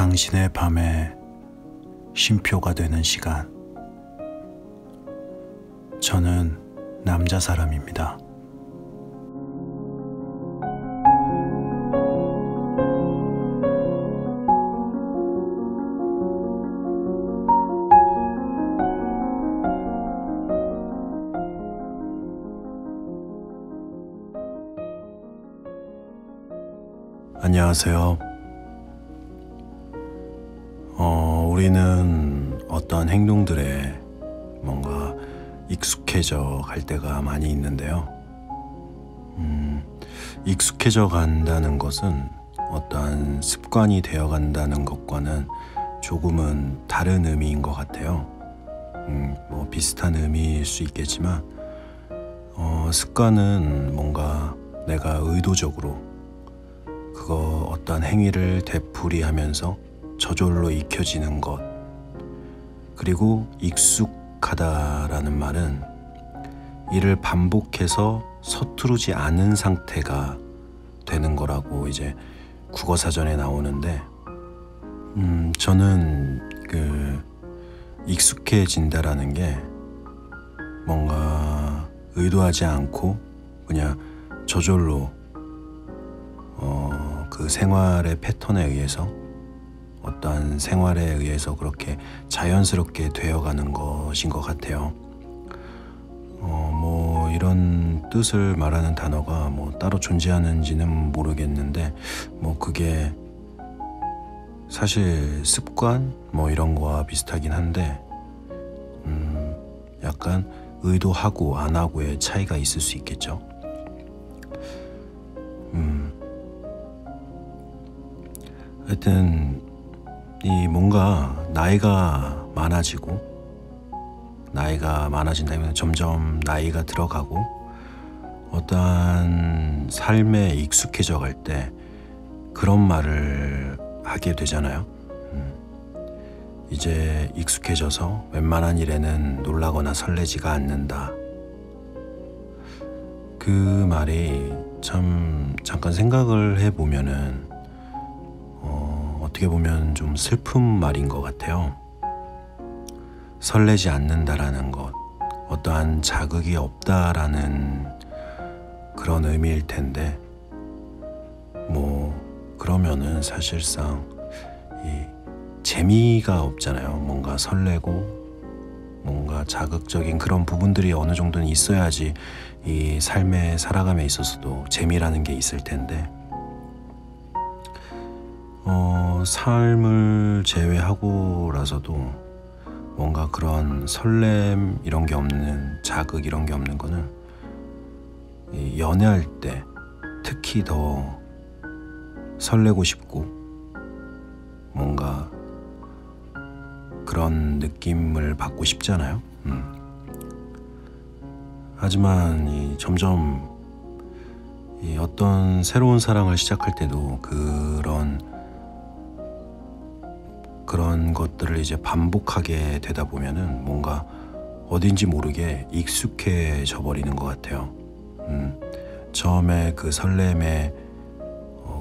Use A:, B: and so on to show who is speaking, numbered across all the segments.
A: 당신의 밤에 쉼표가 되는 시간. 저는 남자 사람입니다. 안녕하세요. 우리는 어떤 행동들에 뭔가 익숙해져 갈 때가 많이 있는데요. 익숙해져 간다는 것은 어떠한 습관이 되어 간다는 것과는 조금은 다른 의미인 것 같아요. 뭐 비슷한 의미일 수 있겠지만 습관은 뭔가 내가 의도적으로 그거 어떠한 행위를 되풀이하면서 저절로 익혀지는 것. 그리고 익숙하다라는 말은 이를 반복해서 서투르지 않은 상태가 되는 거라고 이제 국어사전에 나오는데, 저는 익숙해진다라는 게 뭔가 의도하지 않고 그냥 저절로 그 생활의 패턴에 의해서 어떠한 생활에 의해서 그렇게 자연스럽게 되어가는 것인 것 같아요. 뭐 이런 뜻을 말하는 단어가 뭐 따로 존재하는지는 모르겠는데, 뭐 그게 사실 습관 뭐 이런 거와 비슷하긴 한데, 약간 의도하고 안 하고의 차이가 있을 수 있겠죠. 하여튼 이 뭔가 나이가 많아진다면 점점 나이가 들어가고 어떠한 삶에 익숙해져 갈 때 그런 말을 하게 되잖아요. 이제 익숙해져서 웬만한 일에는 놀라거나 설레지가 않는다. 그 말이 참 잠깐 생각을 해보면은 어떻게 보면 좀 슬픈 말인 것 같아요. 설레지 않는다라는 것, 어떠한 자극이 없다라는 그런 의미일 텐데, 뭐 그러면은 사실상 이 재미가 없잖아요. 뭔가 설레고 뭔가 자극적인 그런 부분들이 어느 정도는 있어야지 이 삶의 살아감에 있어서도 재미라는 게 있을 텐데, 삶을 제외하고라서도 뭔가 그런 설렘 이런 게 없는, 자극 이런 게 없는 거는 이 연애할 때 특히 더 설레고 싶고 뭔가 그런 느낌을 받고 싶잖아요. 하지만 점점 어떤 새로운 사랑을 시작할 때도 그런 것들을 이제 반복하게 되다 보면은 뭔가 어딘지 모르게 익숙해져 버리는 것 같아요. 처음에 그 설렘의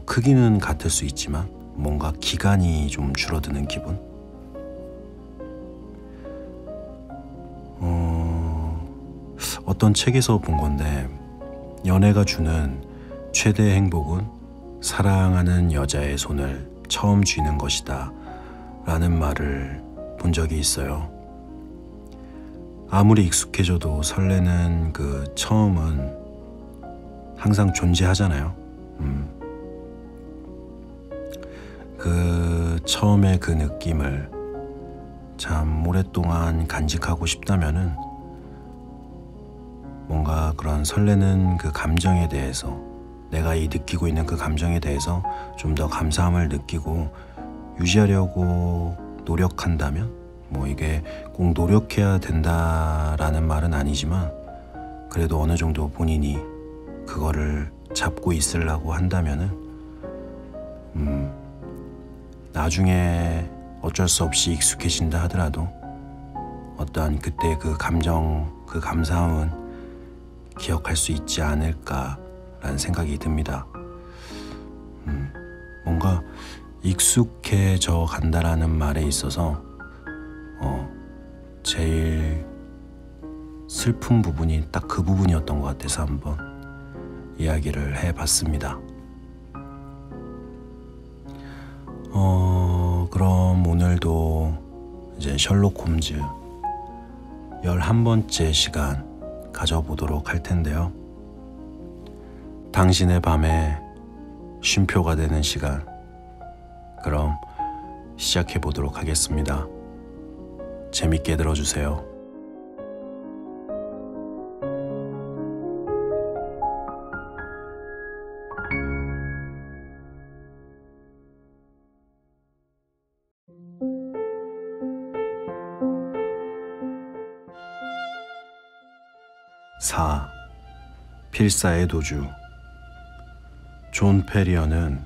A: 크기는 같을 수 있지만 뭔가 기간이 좀 줄어드는 기분? 어떤 책에서 본 건데, 연애가 주는 최대의 행복은 사랑하는 여자의 손을 처음 쥐는 것이다 라는 말을 본 적이 있어요. 아무리 익숙해져도 설레는 그 처음은 항상 존재하잖아요. 그 처음의 그 느낌을 참 오랫동안 간직하고 싶다면은 뭔가 그런 설레는 그 감정에 대해서, 내가 느끼고 있는 그 감정에 대해서 좀 더 감사함을 느끼고 유지하려고 노력한다면, 뭐 이게 꼭 노력해야 된다라는 말은 아니지만 그래도 어느 정도 본인이 그거를 잡고 있으려고 한다면은 나중에 어쩔 수 없이 익숙해진다 하더라도 어떠한 그때 그 감정, 그 감사함은 기억할 수 있지 않을까라는 생각이 듭니다. 뭔가 익숙해져 간다라는 말에 있어서 제일 슬픈 부분이 딱 그 부분이었던 것 같아서 한번 이야기를 해봤습니다. 그럼 오늘도 이제 셜록 홈즈 11번째 시간 가져보도록 할 텐데요. 당신의 밤에 쉼표가 되는 시간, 그럼 시작해 보도록 하겠습니다. 재밌게 들어주세요. 필사의 도주. 존 페리어는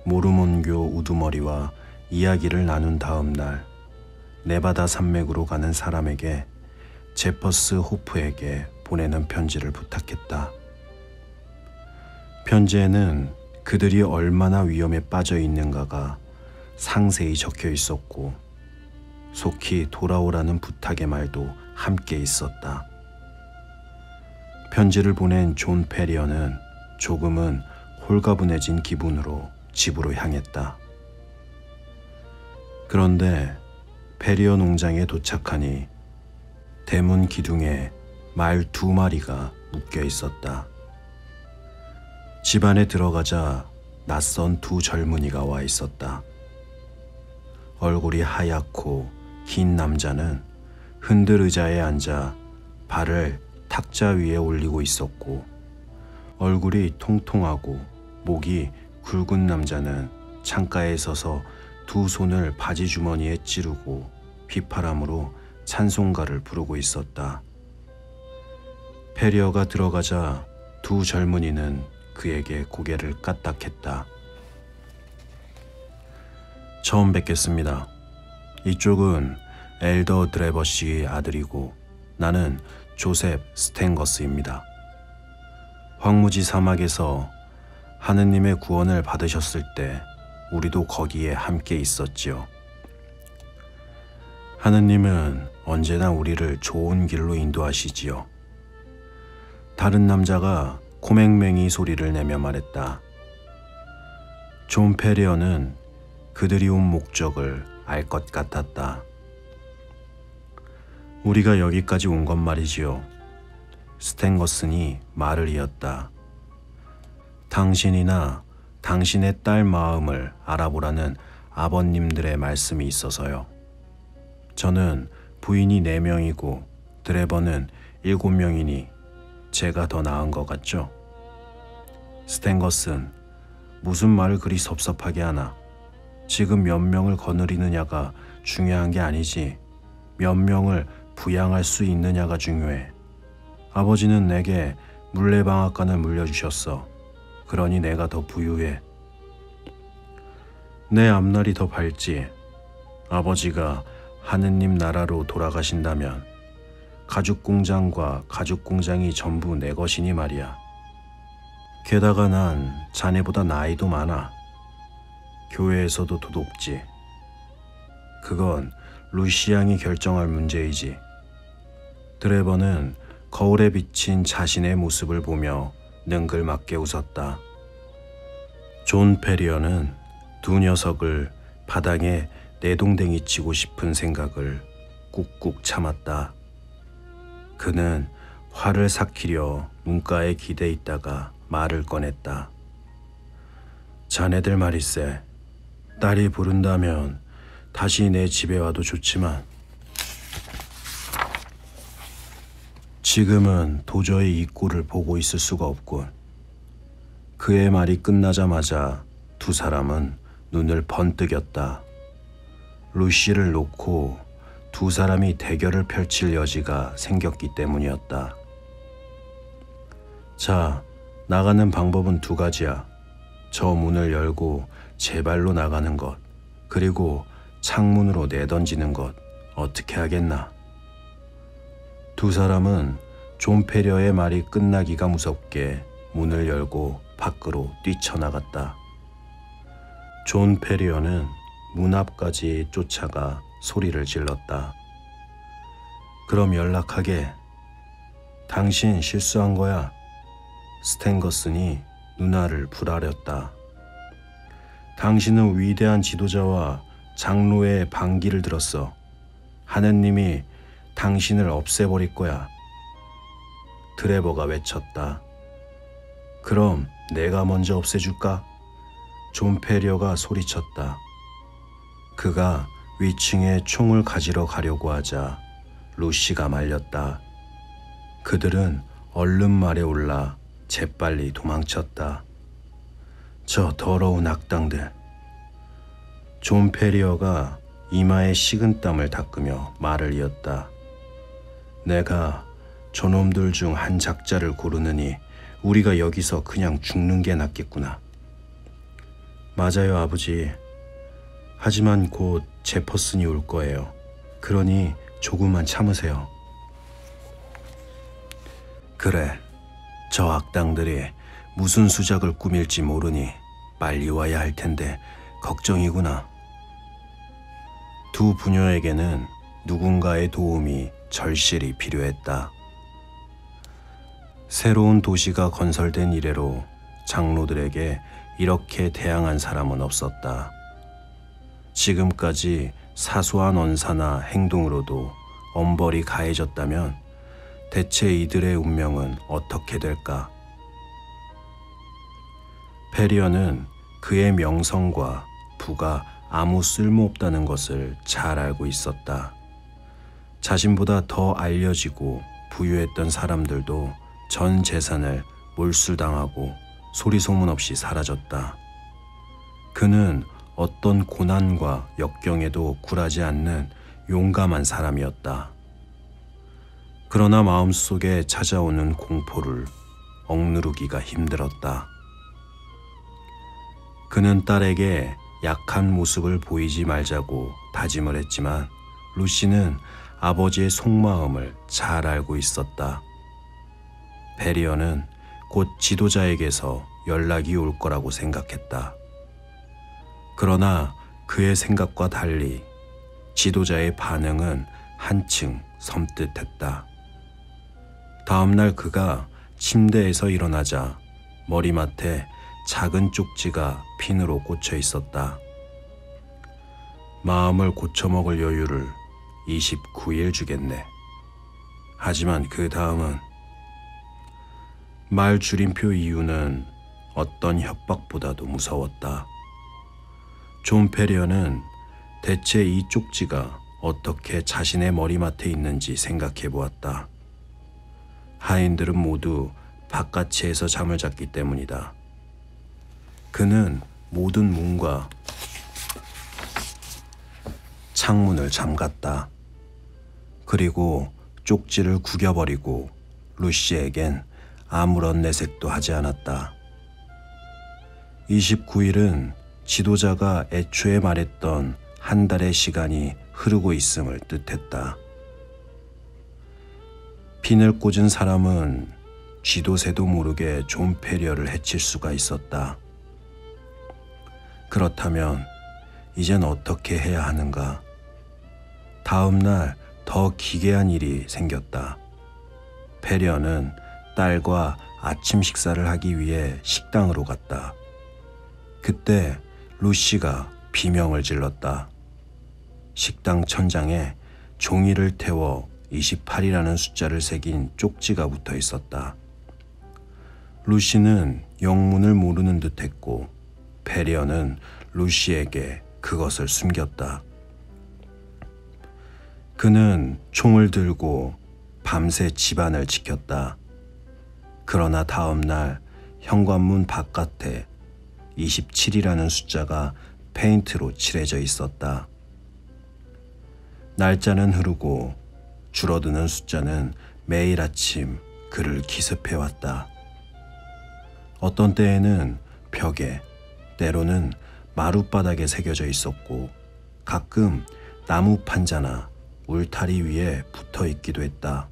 A: 모르몬교 우두머리와 이야기를 나눈 다음 날 네바다 산맥으로 가는 사람에게 제퍼스 호프에게 보내는 편지를 부탁했다. 편지에는 그들이 얼마나 위험에 빠져 있는가가 상세히 적혀 있었고 속히 돌아오라는 부탁의 말도 함께 있었다. 편지를 보낸 존 페리어는 조금은 홀가분해진 기분으로 집으로 향했다. 그런데 페리어 농장에 도착하니 대문 기둥에 말 2마리가 묶여 있었다. 집 안에 들어가자 낯선 2 젊은이가 와 있었다. 얼굴이 하얗고 긴 남자는 흔들 의자에 앉아 발을 탁자 위에 올리고 있었고, 얼굴이 통통하고 목이 굵은 남자는 창가에 서서 2 손을 바지 주머니에 찌르고 휘파람으로 찬송가를 부르고 있었다. 페리어가 들어가자 2 젊은이는 그에게 고개를 까딱했다. 처음 뵙겠습니다. 이쪽은 엘더 드레버씨 아들이고 나는 조셉 스탱거스입니다. 황무지 사막에서 하느님의 구원을 받으셨을 때 우리도 거기에 함께 있었지요. 하느님은 언제나 우리를 좋은 길로 인도하시지요. 다른 남자가 코맹맹이 소리를 내며 말했다. 존 페리어는 그들이 온 목적을 알 것 같았다. 우리가 여기까지 온 건 말이지요. 스탱거슨이 말을 이었다. 당신이나 당신의 딸 마음을 알아보라는 아버님들의 말씀이 있어서요. 저는 부인이 4명이고 드래버는 7명이니 제가 더 나은 것 같죠? 스탱거슨, 무슨 말을 그리 섭섭하게 하나? 지금 몇 명을 거느리느냐가 중요한 게 아니지 몇 명을 부양할 수 있느냐가 중요해. 아버지는 내게 물레방앗간을 물려주셨어. 그러니 내가 더 부유해. 내 앞날이 더 밝지. 아버지가 하느님 나라로 돌아가신다면 가죽공장과 가죽공장이 전부 내 것이니 말이야. 게다가 난 자네보다 나이도 많아. 교회에서도 더 높지. 그건 루시 양이 결정할 문제이지. 드래버는 거울에 비친 자신의 모습을 보며 능글맞게 웃었다. 존 페리어는 2 녀석을 바닥에 내동댕이 치고 싶은 생각을 꾹꾹 참았다. 그는 화를 삭히려 문가에 기대 있다가 말을 꺼냈다. 자네들 말일세. 딸이 부른다면 다시 내 집에 와도 좋지만 지금은 도저히 이 꼴을 보고 있을 수가 없군. 그의 말이 끝나자마자 2 사람은 눈을 번뜩였다. 루시를 놓고 2 사람이 대결을 펼칠 여지가 생겼기 때문이었다. 자, 나가는 방법은 2 가지야. 저 문을 열고 제 발로 나가는 것, 그리고 창문으로 내던지는 것. 어떻게 하겠나? 2 사람은 존 페리어의 말이 끝나기가 무섭게 문을 열고 밖으로 뛰쳐나갔다. 존 페리어는 문 앞까지 쫓아가 소리를 질렀다. 그럼 연락하게. 당신 실수한 거야. 스탠거슨이 누나를 불아렸다. 당신은 위대한 지도자와 장로의 반기를 들었어. 하느님이 당신을 없애버릴 거야. 드레버가 외쳤다. 그럼 내가 먼저 없애줄까? 존 페리어가 소리쳤다. 그가 위층에 총을 가지러 가려고 하자 루시가 말렸다. 그들은 얼른 말에 올라 재빨리 도망쳤다. 저 더러운 악당들. 존 페리어가 이마에 식은땀을 닦으며 말을 이었다. 내가 저놈들 중 한 작자를 고르느니 우리가 여기서 그냥 죽는 게 낫겠구나. 맞아요, 아버지. 하지만 곧 제퍼슨이 올 거예요. 그러니 조금만 참으세요. 그래, 저 악당들이 무슨 수작을 꾸밀지 모르니 빨리 와야 할 텐데 걱정이구나. 두 부녀에게는 누군가의 도움이 절실히 필요했다. 새로운 도시가 건설된 이래로 장로들에게 이렇게 대항한 사람은 없었다. 지금까지 사소한 언사나 행동으로도 엄벌이 가해졌다면 대체 이들의 운명은 어떻게 될까? 페리어는 그의 명성과 부가 아무 쓸모없다는 것을 잘 알고 있었다. 자신보다 더 알려지고 부유했던 사람들도 전 재산을 몰수당하고 소리소문 없이 사라졌다. 그는 어떤 고난과 역경에도 굴하지 않는 용감한 사람이었다. 그러나 마음속에 찾아오는 공포를 억누르기가 힘들었다. 그는 딸에게 약한 모습을 보이지 말자고 다짐을 했지만 루시는 아버지의 속마음을 잘 알고 있었다. 페리어는 곧 지도자에게서 연락이 올 거라고 생각했다. 그러나 그의 생각과 달리 지도자의 반응은 한층 섬뜩했다. 다음 날 그가 침대에서 일어나자 머리맡에 작은 쪽지가 핀으로 꽂혀 있었다. 마음을 고쳐먹을 여유를 29일 주겠네. 하지만 그 다음은 말 줄임표 이유는 어떤 협박보다도 무서웠다. 존 페리어는 대체 이 쪽지가 어떻게 자신의 머리맡에 있는지 생각해 보았다. 하인들은 모두 바깥에서 잠을 잤기 때문이다. 그는 모든 문과 창문을 잠갔다. 그리고 쪽지를 구겨버리고 루시에겐 아무런 내색도 하지 않았다. 29일은 지도자가 애초에 말했던 한 달의 시간이 흐르고 있음을 뜻했다. 핀을 꽂은 사람은 쥐도 새도 모르게 존 페리어를 해칠 수가 있었다. 그렇다면 이젠 어떻게 해야 하는가? 다음 날 더 기괴한 일이 생겼다. 페리어는 딸과 아침 식사를 하기 위해 식당으로 갔다. 그때 루시가 비명을 질렀다. 식당 천장에 종이를 태워 28이라는 숫자를 새긴 쪽지가 붙어 있었다. 루시는 영문을 모르는 듯했고 페리어는 루시에게 그것을 숨겼다. 그는 총을 들고 밤새 집안을 지켰다. 그러나 다음 날 현관문 바깥에 27이라는 숫자가 페인트로 칠해져 있었다. 날짜는 흐르고 줄어드는 숫자는 매일 아침 그를 기습해왔다. 어떤 때에는 벽에, 때로는 마룻바닥에 새겨져 있었고 가끔 나무 판자나 울타리 위에 붙어 있기도 했다.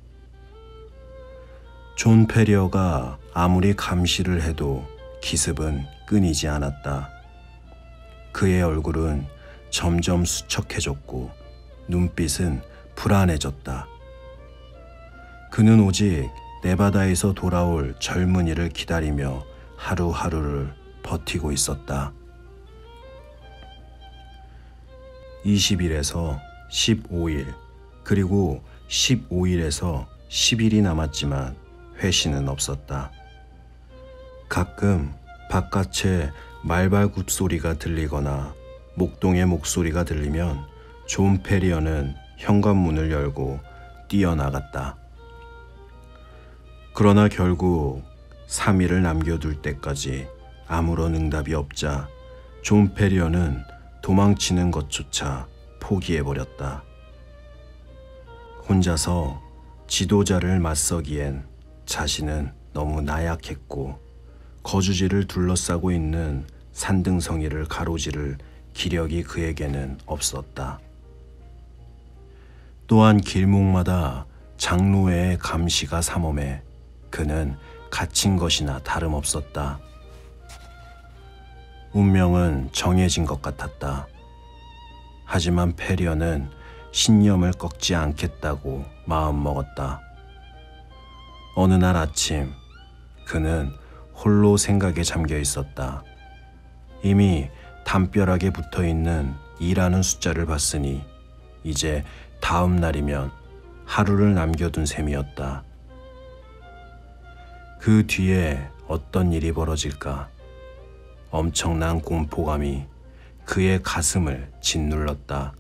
A: 존 페리어가 아무리 감시를 해도 기습은 끊이지 않았다. 그의 얼굴은 점점 수척해졌고 눈빛은 불안해졌다. 그는 오직 네바다에서 돌아올 젊은이를 기다리며 하루하루를 버티고 있었다. 20일에서 15일, 그리고 15일에서 10일이 남았지만 회신은 없었다. 가끔 바깥에 말발굽 소리가 들리거나 목동의 목소리가 들리면 존 페리어는 현관문을 열고 뛰어나갔다. 그러나 결국 3일을 남겨둘 때까지 아무런 응답이 없자 존 페리어는 도망치는 것조차 포기해버렸다. 혼자서 지도자를 맞서기엔 자신은 너무 나약했고 거주지를 둘러싸고 있는 산등성이를 가로지를 기력이 그에게는 없었다. 또한 길목마다 장로회의 감시가 삼엄해 그는 갇힌 것이나 다름없었다. 운명은 정해진 것 같았다. 하지만 페리어는 신념을 꺾지 않겠다고 마음먹었다. 어느 날 아침 그는 홀로 생각에 잠겨 있었다. 이미 담벼락에 붙어있는 2라는 숫자를 봤으니 이제 다음 날이면 하루를 남겨둔 셈이었다. 그 뒤에 어떤 일이 벌어질까? 엄청난 공포감이 그의 가슴을 짓눌렀다.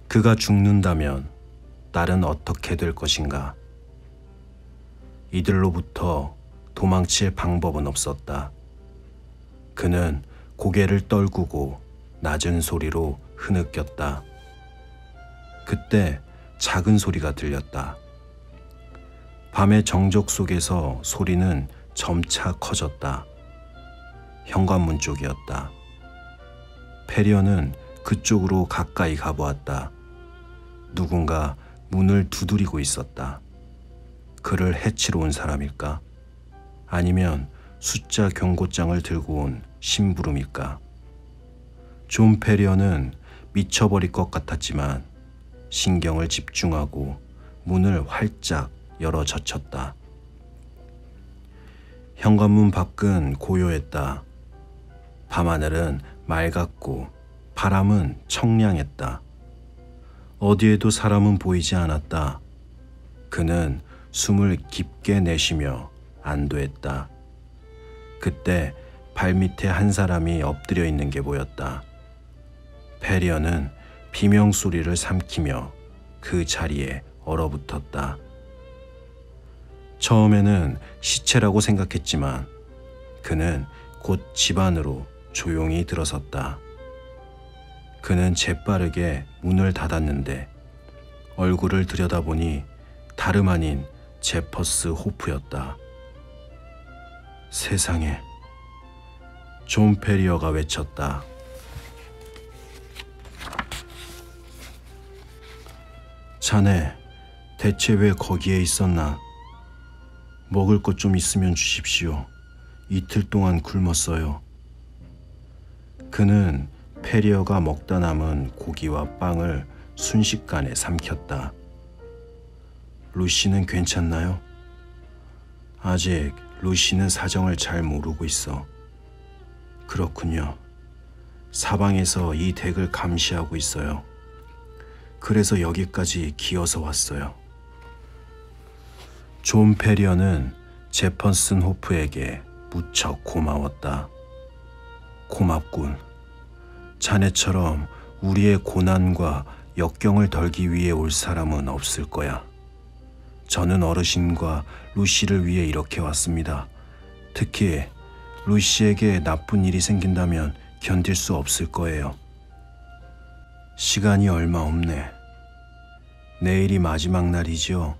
A: 그가 죽는다면 딸은 어떻게 될 것인가? 이들로부터 도망칠 방법은 없었다. 그는 고개를 떨구고 낮은 소리로 흐느꼈다. 그때 작은 소리가 들렸다. 밤의 정적 속에서 소리는 점차 커졌다. 현관문 쪽이었다. 페리어는 그쪽으로 가까이 가보았다. 누군가 문을 두드리고 있었다. 그를 해치러 온 사람일까? 아니면 숫자 경고장을 들고 온 심부름일까? 존 페리어는 미쳐버릴 것 같았지만 신경을 집중하고 문을 활짝 열어 젖혔다. 현관문 밖은 고요했다. 밤하늘은 맑았고 바람은 청량했다. 어디에도 사람은 보이지 않았다. 그는 숨을 깊게 내쉬며 안도했다. 그때 발밑에 한 사람이 엎드려 있는 게 보였다. 페리어는 비명소리를 삼키며 그 자리에 얼어붙었다. 처음에는 시체라고 생각했지만 그는 곧 집 안으로 조용히 들어섰다. 그는 재빠르게 문을 닫았는데 얼굴을 들여다보니 다름 아닌 제퍼스 호프였다. 세상에, 존 페리어가 외쳤다. 자네, 대체 왜 거기에 있었나? 먹을 것 좀 있으면 주십시오. 이틀 동안 굶었어요. 그는 페리어가 먹다 남은 고기와 빵을 순식간에 삼켰다. 루시는 괜찮나요? 아직 루시는 사정을 잘 모르고 있어. 그렇군요. 사방에서 이 덱을 감시하고 있어요. 그래서 여기까지 기어서 왔어요. 존 페리어는 제퍼슨 호프에게 무척 고마웠다. 고맙군. 자네처럼 우리의 고난과 역경을 덜기 위해 올 사람은 없을 거야. 저는 어르신과 루시를 위해 이렇게 왔습니다. 특히 루시에게 나쁜 일이 생긴다면 견딜 수 없을 거예요. 시간이 얼마 없네. 내일이 마지막 날이지요.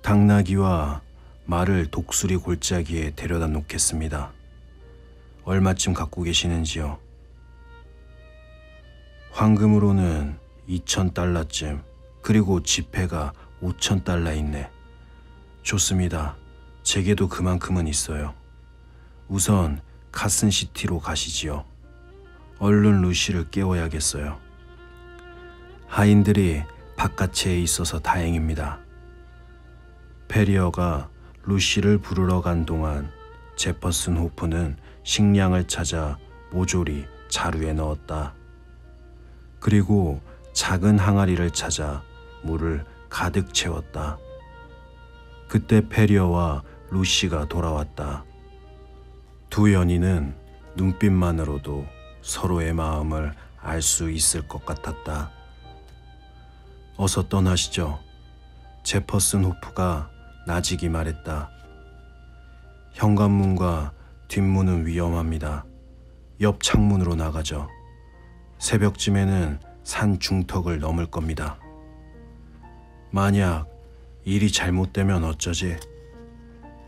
A: 당나귀와 말을 독수리 골짜기에 데려다 놓겠습니다. 얼마쯤 갖고 계시는지요? 황금으로는 2,000달러쯤, 그리고 지폐가 5,000달러 있네. 좋습니다. 제게도 그만큼은 있어요. 우선 카슨시티로 가시지요. 얼른 루시를 깨워야겠어요. 하인들이 바깥에 있어서 다행입니다. 페리어가 루시를 부르러 간 동안 제퍼슨 호프는 식량을 찾아 모조리 자루에 넣었다. 그리고 작은 항아리를 찾아 물을 가득 채웠다. 그때 페리어와 루시가 돌아왔다. 두 연인은 눈빛만으로도 서로의 마음을 알 수 있을 것 같았다. 어서 떠나시죠. 제퍼슨 호프가 나직이 말했다. 현관문과 뒷문은 위험합니다. 옆 창문으로 나가죠. 새벽쯤에는 산 중턱을 넘을 겁니다. 만약 일이 잘못되면 어쩌지?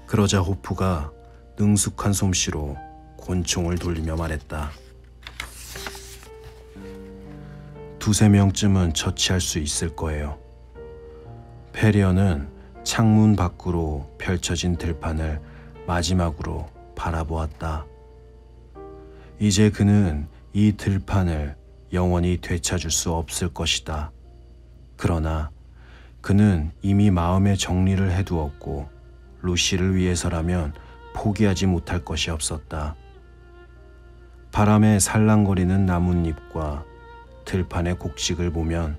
A: 그러자 호프가 능숙한 솜씨로 권총을 돌리며 말했다. 두세 명쯤은 처치할 수 있을 거예요. 페리어는 창문 밖으로 펼쳐진 들판을 마지막으로 바라보았다. 이제 그는 이 들판을 영원히 되찾을 수 없을 것이다. 그러나 그는 이미 마음의 정리를 해두었고 루시를 위해서라면 포기하지 못할 것이 없었다. 바람에 살랑거리는 나뭇잎과 들판의 곡식을 보면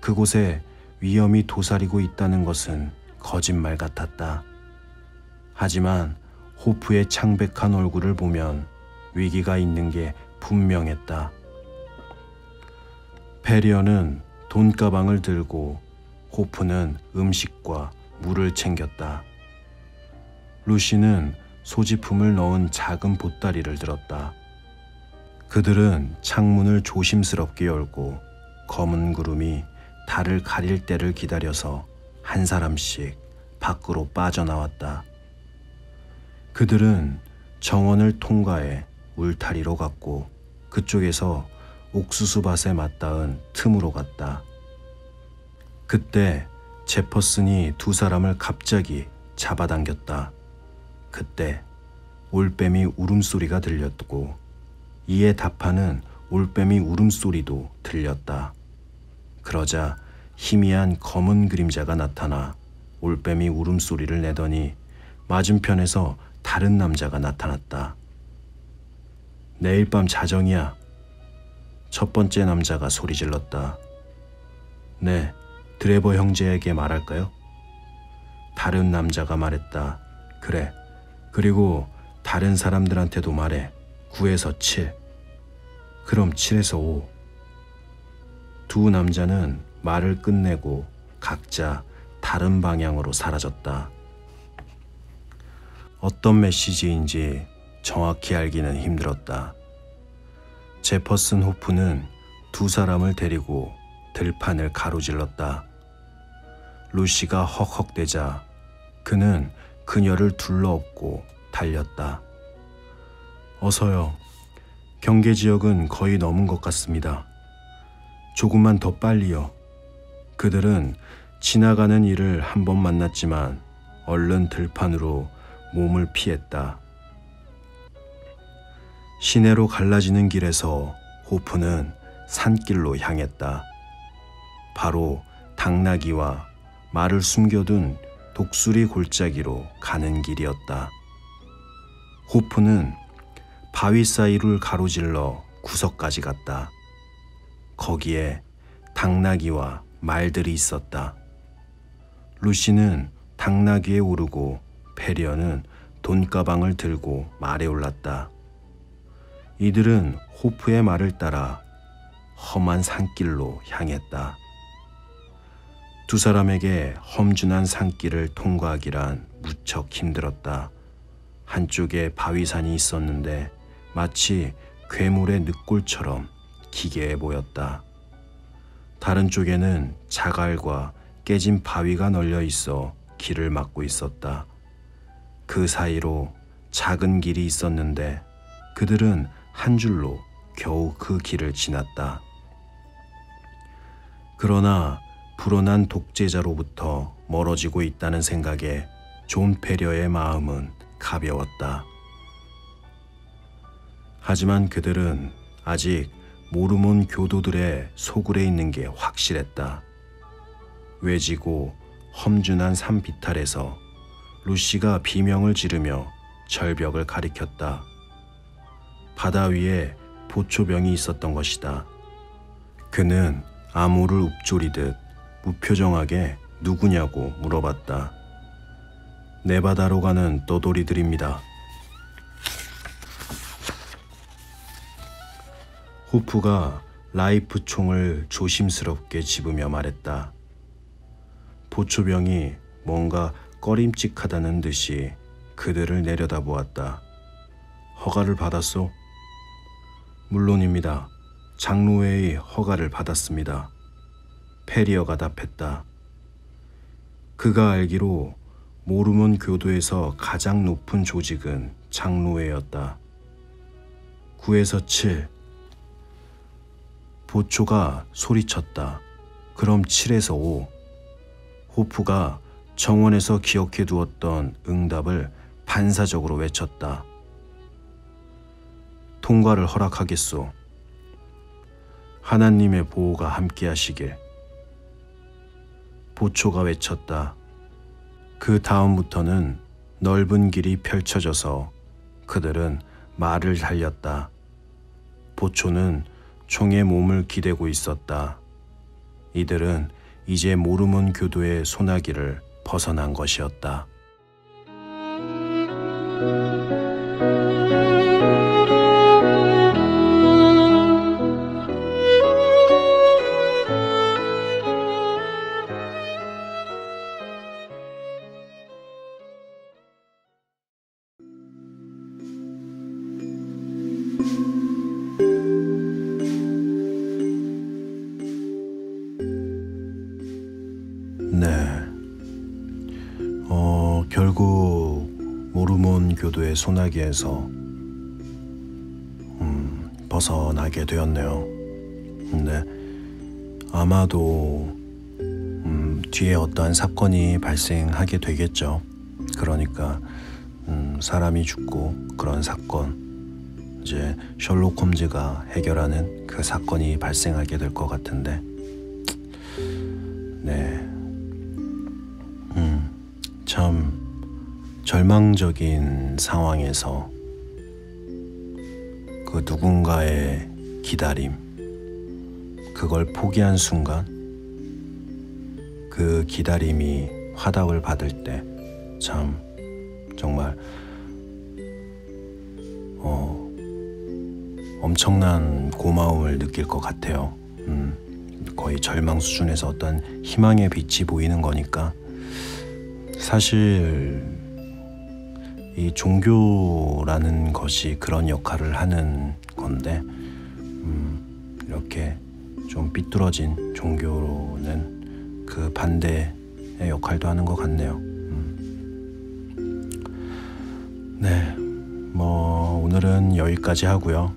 A: 그곳에 위험이 도사리고 있다는 것은 거짓말 같았다. 하지만 호프의 창백한 얼굴을 보면 위기가 있는 게 분명했다. 페리어는 돈가방을 들고 호프는 음식과 물을 챙겼다. 루시는 소지품을 넣은 작은 보따리를 들었다. 그들은 창문을 조심스럽게 열고 검은 구름이 달을 가릴 때를 기다려서 한 사람씩 밖으로 빠져나왔다. 그들은 정원을 통과해 울타리로 갔고 그쪽에서 옥수수밭에 맞닿은 틈으로 갔다. 그때 제퍼슨이 두 사람을 갑자기 잡아당겼다. 그때 올빼미 울음소리가 들렸고 이에 답하는 올빼미 울음소리도 들렸다. 그러자 희미한 검은 그림자가 나타나 올빼미 울음소리를 내더니 맞은편에서 다른 남자가 나타났다. 내일 밤 자정이야. 첫 번째 남자가 소리질렀다. 네, 드레버 형제에게 말할까요? 다른 남자가 말했다. 그래. 그리고 다른 사람들한테도 말해. 9에서 7. 그럼 7에서 5. 두 남자는 말을 끝내고 각자 다른 방향으로 사라졌다. 어떤 메시지인지 정확히 알기는 힘들었다. 제퍼슨 호프는 두 사람을 데리고 들판을 가로질렀다. 루시가 헉헉대자 그는 그녀를 둘러엎고 달렸다. 어서요. 경계지역은 거의 넘은 것 같습니다. 조금만 더 빨리요. 그들은 지나가는 이를 한 번 만났지만 얼른 들판으로 몸을 피했다. 시내로 갈라지는 길에서 호프는 산길로 향했다. 바로 당나귀와 말을 숨겨둔 독수리 골짜기로 가는 길이었다. 호프는 바위 사이를 가로질러 구석까지 갔다. 거기에 당나귀와 말들이 있었다. 루시는 당나귀에 오르고 페리어는 돈가방을 들고 말에 올랐다. 이들은 호프의 말을 따라 험한 산길로 향했다. 두 사람에게 험준한 산길을 통과하기란 무척 힘들었다. 한쪽에 바위산이 있었는데 마치 괴물의 늑골처럼 기괴해 보였다. 다른 쪽에는 자갈과 깨진 바위가 널려 있어 길을 막고 있었다. 그 사이로 작은 길이 있었는데 그들은 한 줄로 겨우 그 길을 지났다. 그러나 불어난 독재자로부터 멀어지고 있다는 생각에 존 페리어의 마음은 가벼웠다. 하지만 그들은 아직 모르몬 교도들의 소굴에 있는 게 확실했다. 외지고 험준한 산 비탈에서 루시가 비명을 지르며 절벽을 가리켰다. 바다 위에 보초병이 있었던 것이다. 그는 암호를 읊조리듯 무표정하게 누구냐고 물어봤다. 네바다로 가는 떠돌이들입니다. 호프가 라이프 총을 조심스럽게 집으며 말했다. 보초병이 뭔가 꺼림칙하다는 듯이 그들을 내려다보았다. 허가를 받았소? 물론입니다. 장로회의 허가를 받았습니다. 페리어가 답했다. 그가 알기로 모르몬 교도에서 가장 높은 조직은 장로회였다. 9에서 7. 보초가 소리쳤다. 그럼 7에서 5. 호프가 정원에서 기억해 두었던 응답을 반사적으로 외쳤다. 통과를 허락하겠소. 하나님의 보호가 함께하시길. 보초가 외쳤다. 그 다음부터는 넓은 길이 펼쳐져서 그들은 말을 달렸다. 보초는 총에 몸을 기대고 있었다. 이들은 이제 모르몬 교도의 소나기를 벗어난 것이었다. 네. 결국 모르몬 교도의 소나기에서 벗어나게 되었네요. 근데 아마도 뒤에 어떠한 사건이 발생하게 되겠죠. 그러니까 사람이 죽고 그런 사건, 이제 셜록 홈즈가 해결하는 그 사건이 발생하게 될 것 같은데, 네. 참 절망적인 상황에서 그 누군가의 기다림, 그걸 포기한 순간 그 기다림이 화답을 받을 때 참 정말 엄청난 고마움을 느낄 것 같아요. 거의 절망 수준에서 어떤 희망의 빛이 보이는 거니까. 사실 이 종교라는 것이 그런 역할을 하는 건데, 이렇게 좀 삐뚤어진 종교로는 그 반대의 역할도 하는 것 같네요. 네, 뭐 오늘은 여기까지 하고요.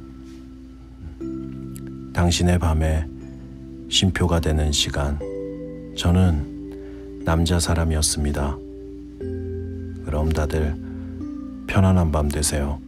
A: 당신의 밤에 쉼표가 되는 시간, 저는 남자 사람이었습니다. 그럼 다들 편안한 밤 되세요.